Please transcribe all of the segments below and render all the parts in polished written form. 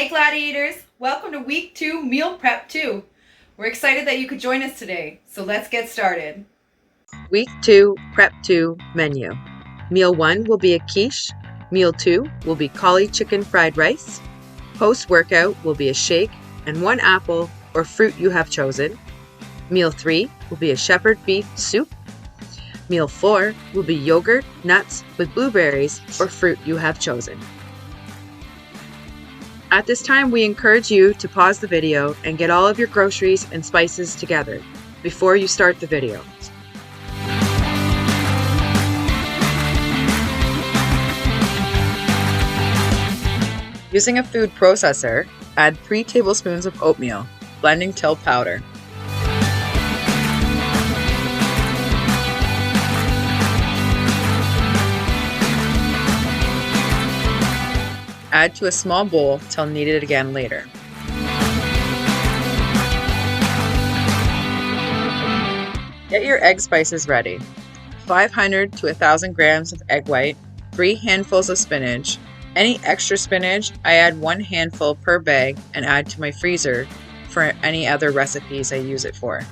Hey Gladiators! Welcome to week 2 meal prep 2. We're excited that you could join us today, so let's get started. Week 2 Prep 2 menu. Meal 1 will be a quiche. Meal 2 will be cauli chicken fried rice. Post-workout will be a shake and 1 apple or fruit you have chosen. Meal 3 will be a shepherd beef soup. Meal 4 will be yogurt, nuts with blueberries or fruit you have chosen. At this time, we encourage you to pause the video and get all of your groceries and spices together before you start the video. Using a food processor, add 3 tablespoons of oatmeal, blending till powder. Add to a small bowl till needed again later. Get your egg spices ready. 500 to 1,000 grams of egg white, 3 handfuls of spinach. Any extra spinach, I add 1 handful per bag and add to my freezer for any other recipes I use it for.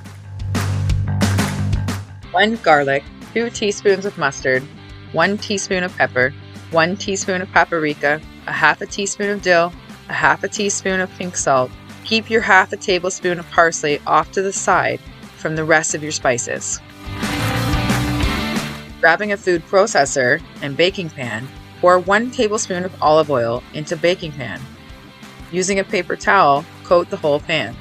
1 garlic, 2 teaspoons of mustard, 1 teaspoon of pepper, 1 teaspoon of paprika, a half a teaspoon of dill, a half a teaspoon of pink salt. Keep your half a tablespoon of parsley off to the side from the rest of your spices. Grabbing a food processor and baking pan, pour 1 tablespoon of olive oil into baking pan. Using a paper towel, coat the whole pan.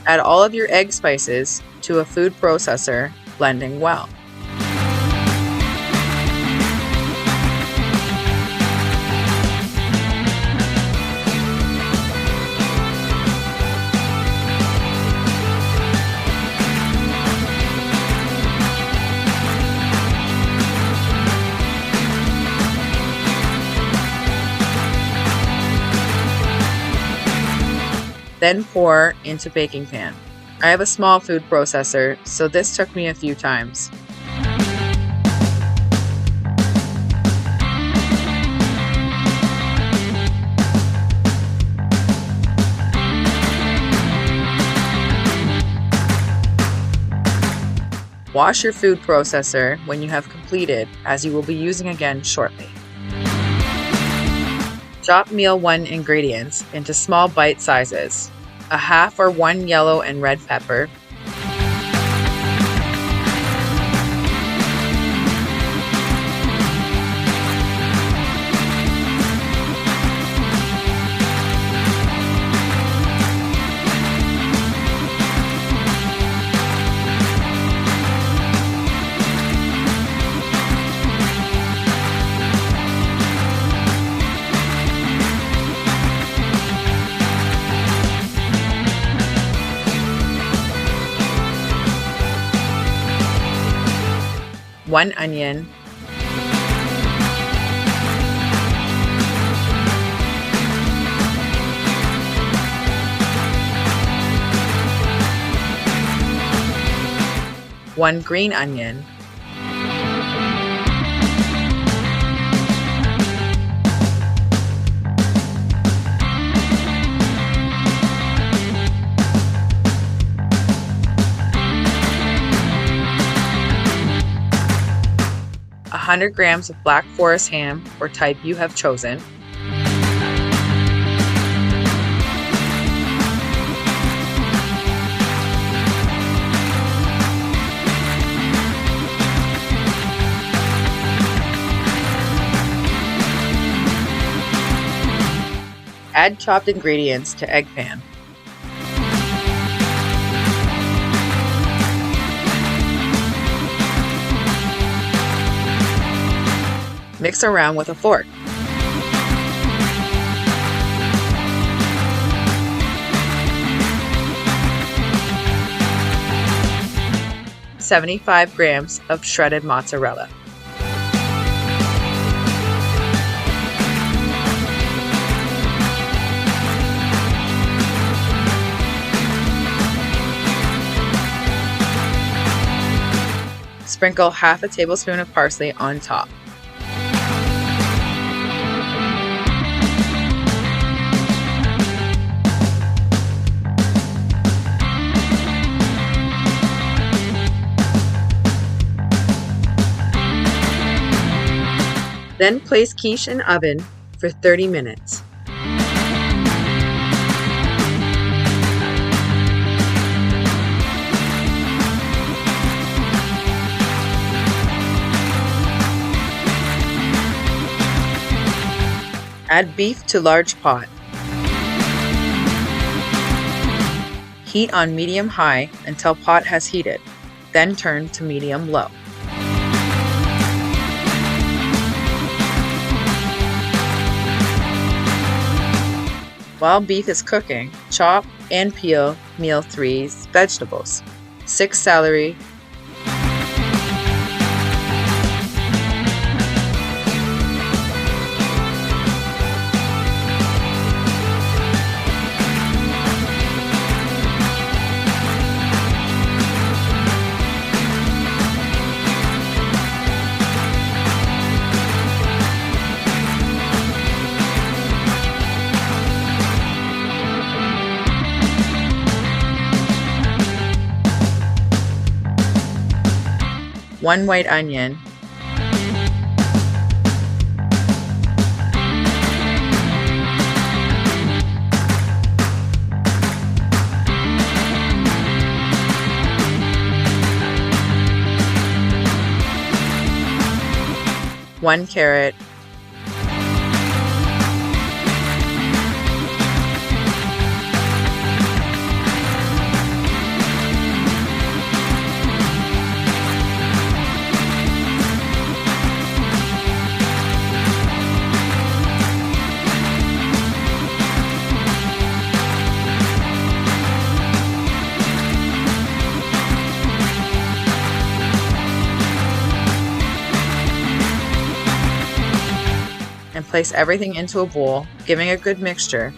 Add all of your egg spices to a food processor, blending well. Then pour into baking pan. I have a small food processor, so this took me a few times. Wash your food processor when you have completed, as you will be using again shortly. Chop meal 1 ingredients into small bite sizes. A half or 1 yellow and red pepper, one onion, one green onion, a 100 grams of Black Forest ham or type you have chosen, add chopped ingredients to egg pan. Mix around with a fork. "75 grams of shredded mozzarella. Sprinkle half a tablespoon of parsley on top. Then place quiche in oven for 30 minutes. Add beef to large pot. Heat on medium-high until pot has heated, then turn to medium-low. While beef is cooking, chop and peel meal 3's vegetables: 6 celery, 1 white onion, one carrot, and place everything into a bowl, giving a good mixture,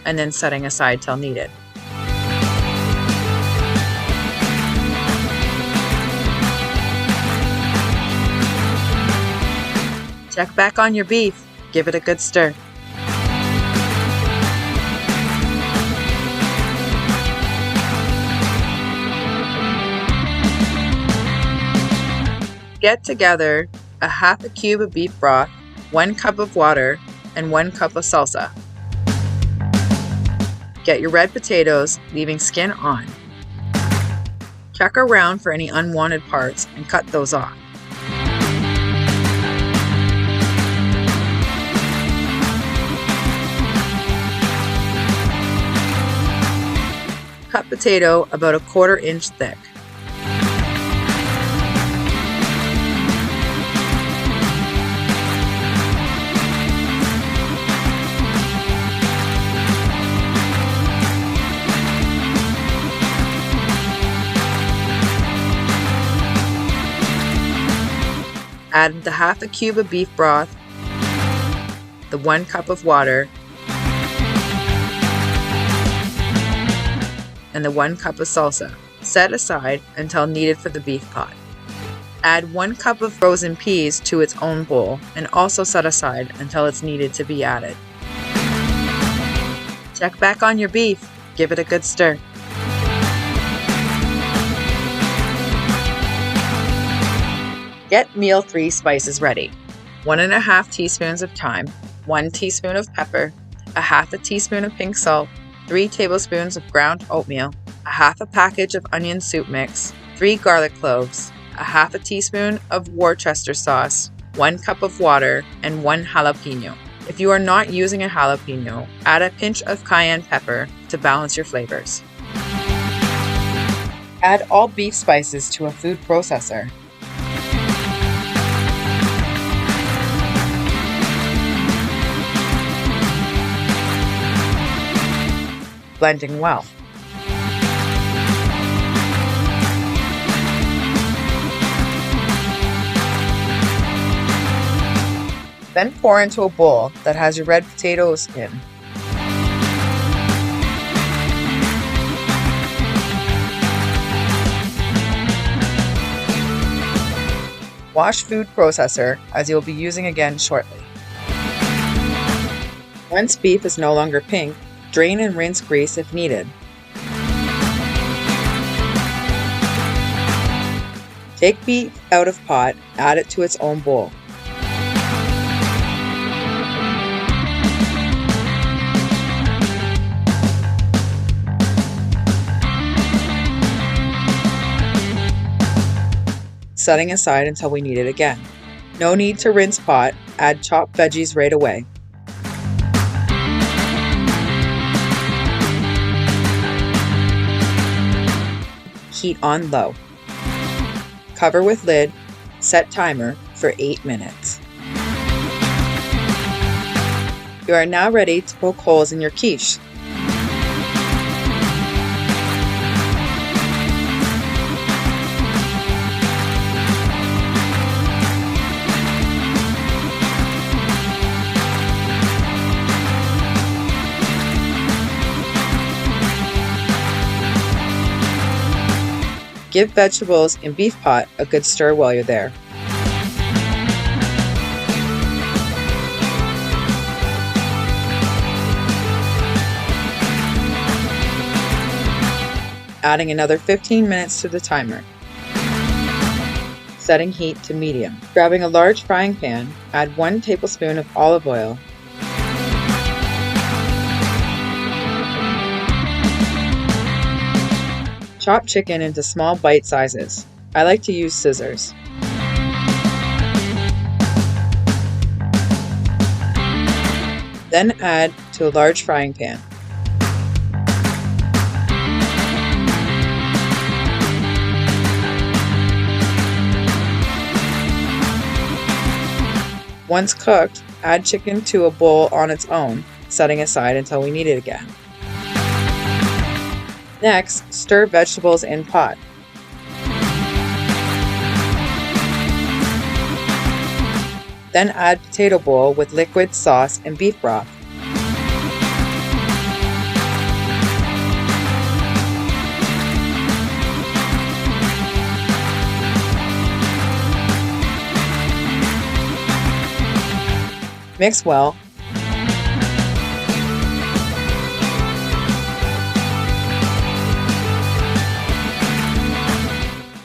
and then setting aside till needed. Check back on your beef, give it a good stir. Get together a half a cube of beef broth, 1 cup of water, and 1 cup of salsa. Get your red potatoes, leaving skin on. Check around for any unwanted parts and cut those off. Cut potato about 1/4 inch thick. Add the half a cube of beef broth, the 1 cup of water, and the 1 cup of salsa. Set aside until needed for the beef pot. Add 1 cup of frozen peas to its own bowl and also set aside until it's needed to be added. Check back on your beef, give it a good stir. Get meal 3 spices ready. 1½ teaspoons of thyme, 1 teaspoon of pepper, a half a teaspoon of pink salt, 3 tablespoons of ground oatmeal, a half a package of onion soup mix, 3 garlic cloves, a half a teaspoon of Worcester sauce, 1 cup of water, and 1 jalapeno. If you are not using a jalapeno, add a pinch of cayenne pepper to balance your flavors. Add all beef spices to a food processor. Blending well. Then pour into a bowl that has your red potatoes in. Wash food processor, as you'll be using again shortly. Once beef is no longer pink, drain and rinse grease if needed. Take beef out of pot, add it to its own bowl. Setting aside until we need it again. No need to rinse pot, add chopped veggies right away. Heat on low. Cover with lid, set timer for 8 minutes. You are now ready to poke holes in your quiche. Give vegetables and beef pot a good stir while you're there. Adding another 15 minutes to the timer. Setting heat to medium. Grabbing a large frying pan, add 1 tablespoon of olive oil. Chop chicken into small bite sizes. I like to use scissors. Then add to a large frying pan. Once cooked, add chicken to a bowl on its own, setting aside until we need it again. Next, stir vegetables in pot. Then add potato bowl with liquid sauce and beef broth. Mix well.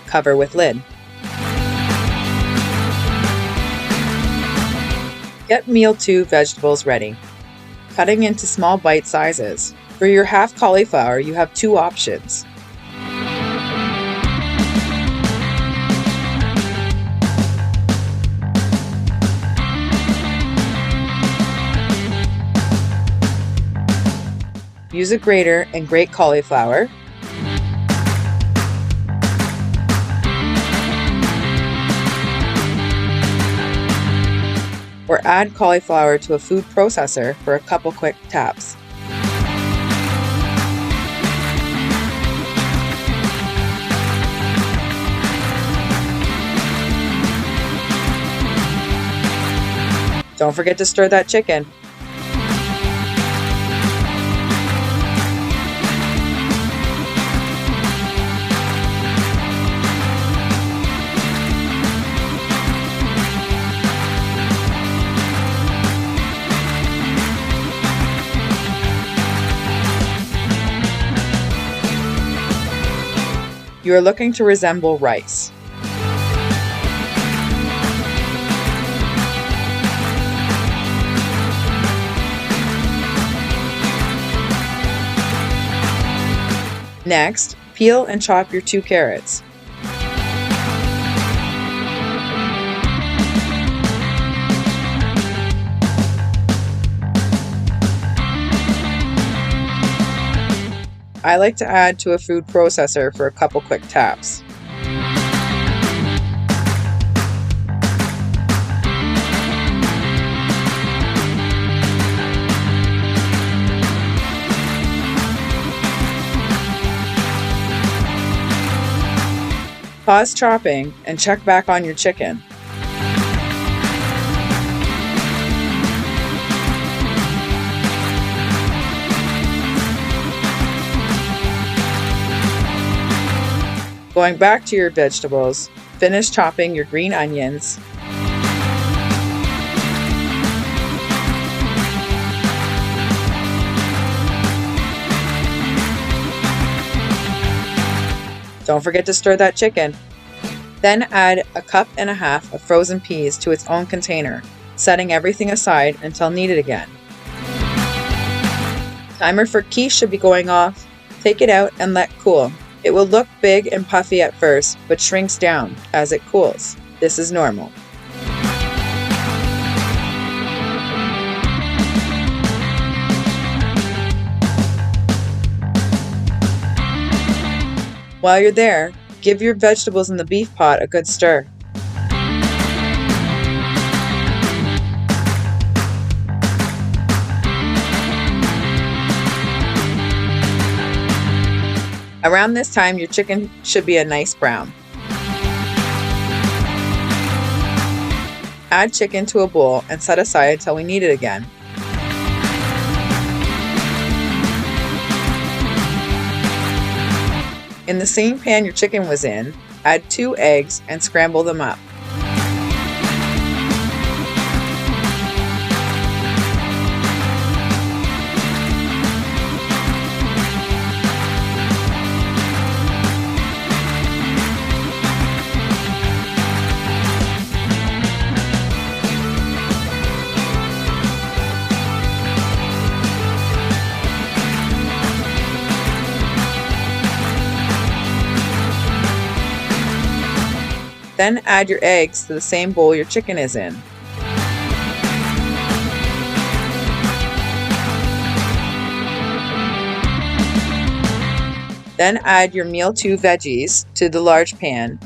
Cover with lid. Get meal 2 vegetables ready. Cutting into small bite sizes. For your half cauliflower, you have 2 options. Use a grater and grate cauliflower. Or add cauliflower to a food processor for a couple quick taps. Don't forget to stir that chicken. You are looking to resemble rice. Next, peel and chop your 2 carrots. I like to add to a food processor for a couple quick taps. Pause chopping and check back on your chicken. Going back to your vegetables, finish chopping your green onions. Don't forget to stir that chicken. Then add a cup and a half of frozen peas to its own container, setting everything aside until needed again. Timer for quiche should be going off. Take it out and let cool. It will look big and puffy at first, but shrinks down as it cools. This is normal. While you're there, give your vegetables in the beef pot a good stir. Around this time, your chicken should be a nice brown. Add chicken to a bowl and set aside until we need it again. In the same pan your chicken was in, add 2 eggs and scramble them up. Then add your eggs to the same bowl your chicken is in. Then add your meal 2 veggies to the large pan.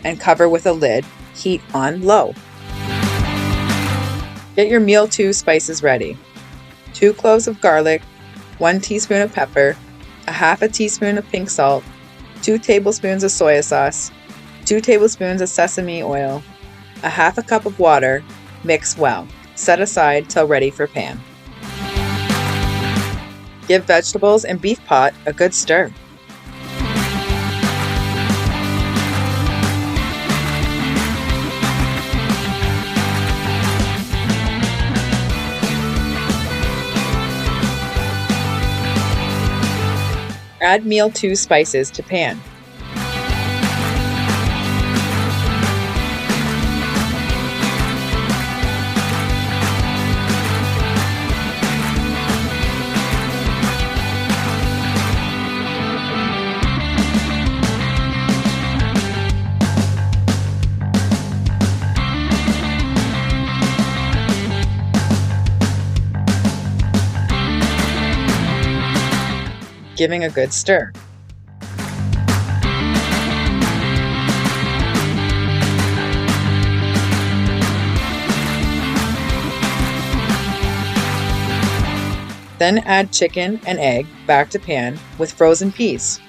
And cover with a lid, heat on low. Get your meal 2 spices ready. 2 cloves of garlic, 1 teaspoon of pepper, a half a teaspoon of pink salt, 2 tablespoons of soy sauce, 2 tablespoons of sesame oil, a half a cup of water, mix well. Set aside till ready for pan. Give vegetables and beef pot a good stir. Add meal 2 spices to pan. Giving a good stir. Then add chicken and egg back to pan with frozen peas.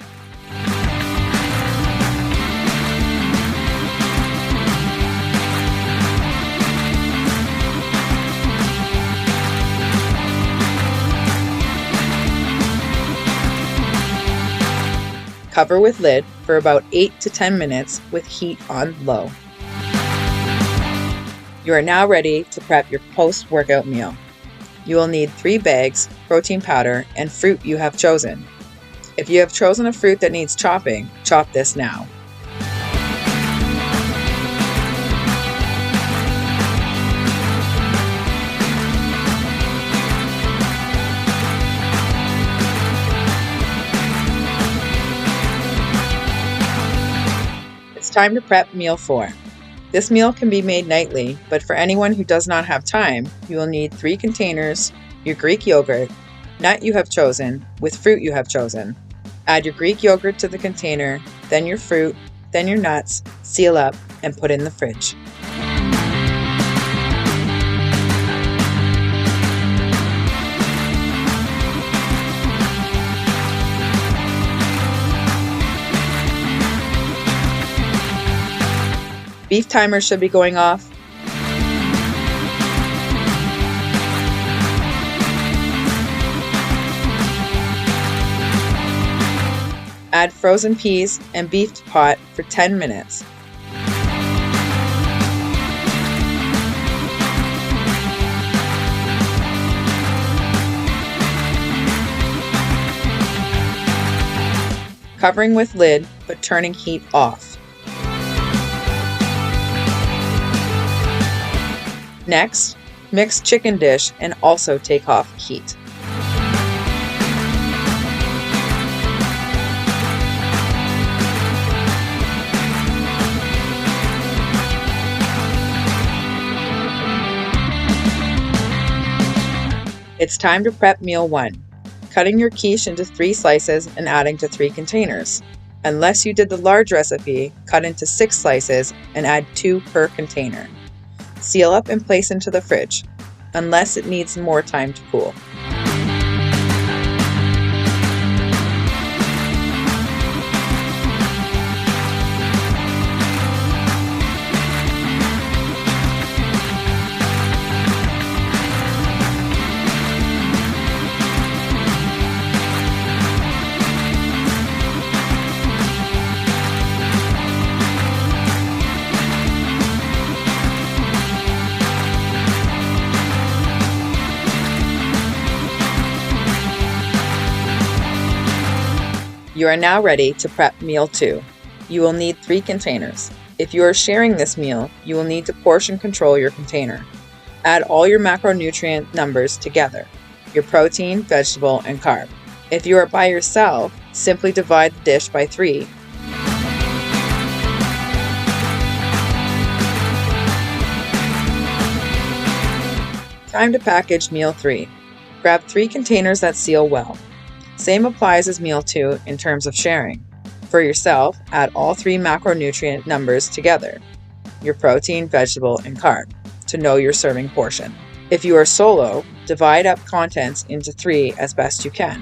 Cover with lid for about 8 to 10 minutes with heat on low. You are now ready to prep your post-workout meal. You will need 3 bags, protein powder, and fruit you have chosen. If you have chosen a fruit that needs chopping, chop this now. It's time to prep meal 4. This meal can be made nightly, but for anyone who does not have time, you will need 3 containers, your Greek yogurt, nut you have chosen, with fruit you have chosen. Add your Greek yogurt to the container, then your fruit, then your nuts, seal up, and put in the fridge. Beef timer should be going off. Add frozen peas and beef to pot for 10 minutes. Covering with lid, but turning heat off. Next, mix chicken dish and also take off heat. It's time to prep meal 1. Cutting your quiche into 3 slices and adding to 3 containers. Unless you did the large recipe, cut into 6 slices and add 2 per container. Seal up and place into the fridge, unless it needs more time to cool. You are now ready to prep meal 2. You will need 3 containers. If you are sharing this meal, you will need to portion control your container. Add all your macronutrient numbers together, your protein, vegetable, and carb. If you are by yourself, simply divide the dish by 3. Time to package meal 3. Grab 3 containers that seal well. Same applies as meal 2 in terms of sharing. For yourself, add all 3 macronutrient numbers together, your protein, vegetable, and carb, to know your serving portion. If you are solo, divide up contents into 3 as best you can.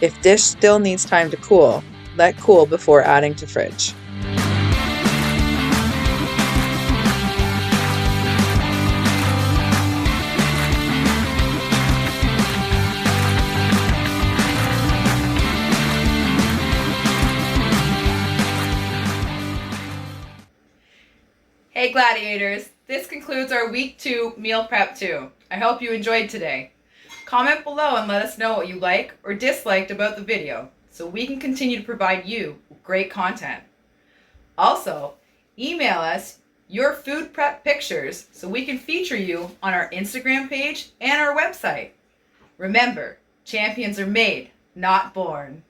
If dish still needs time to cool, let cool before adding to fridge. Hey Gladiators, this concludes our week 2 meal prep 2. I hope you enjoyed today. Comment below and let us know what you like or disliked about the video so we can continue to provide you with great content. Also, email us your food prep pictures so we can feature you on our Instagram page and our website. Remember, champions are made, not born.